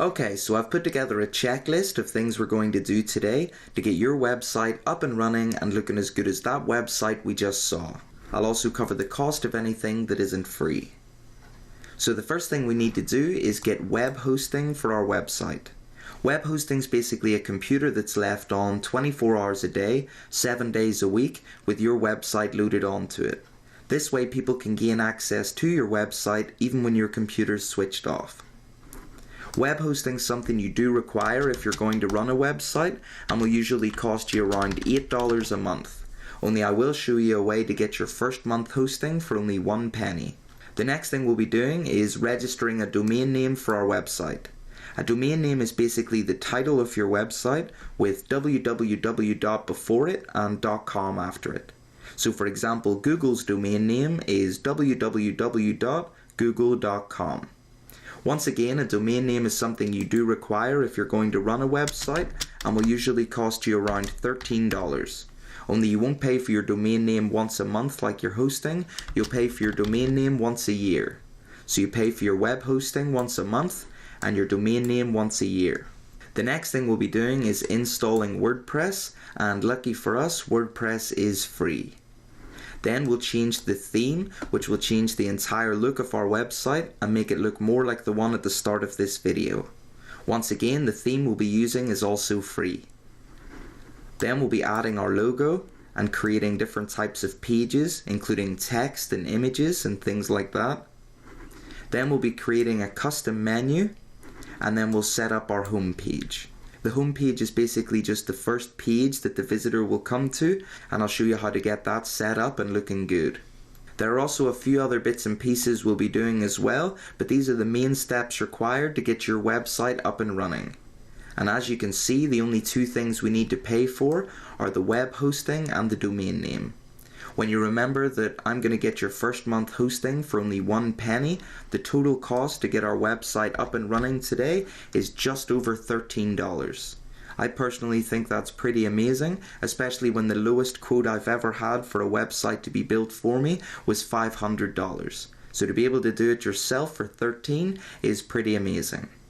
Okay, so I've put together a checklist of things we're going to do today to get your website up and running and looking as good as that website we just saw. I'll also cover the cost of anything that isn't free. So the first thing we need to do is get web hosting for our website. Web hosting is basically a computer that's left on 24 hours a day, 7 days a week, with your website loaded onto it. This way people can gain access to your website even when your computer's switched off. Web hosting is something you do require if you're going to run a website and will usually cost you around $8 a month. Only I will show you a way to get your first month hosting for only 1 penny. The next thing we'll be doing is registering a domain name for our website. A domain name is basically the title of your website with www before it and .com after it. So for example, Google's domain name is www.google.com. Once again, a domain name is something you do require if you're going to run a website and will usually cost you around $13. Only you won't pay for your domain name once a month like your hosting, you'll pay for your domain name once a year. So you pay for your web hosting once a month and your domain name once a year. The next thing we'll be doing is installing WordPress, and lucky for us, WordPress is free. Then we'll change the theme, which will change the entire look of our website and make it look more like the one at the start of this video. Once again, the theme we'll be using is also free. Then we'll be adding our logo and creating different types of pages, including text and images and things like that. Then we'll be creating a custom menu, and then we'll set up our home page. The home page is basically just the first page that the visitor will come to, and I'll show you how to get that set up and looking good. There are also a few other bits and pieces we'll be doing as well, but these are the main steps required to get your website up and running. And as you can see, the only two things we need to pay for are the web hosting and the domain name. When you remember that I'm going to get your first month hosting for only 1 penny, the total cost to get our website up and running today is just over $13. I personally think that's pretty amazing, especially when the lowest quote I've ever had for a website to be built for me was $500. So to be able to do it yourself for $13 is pretty amazing.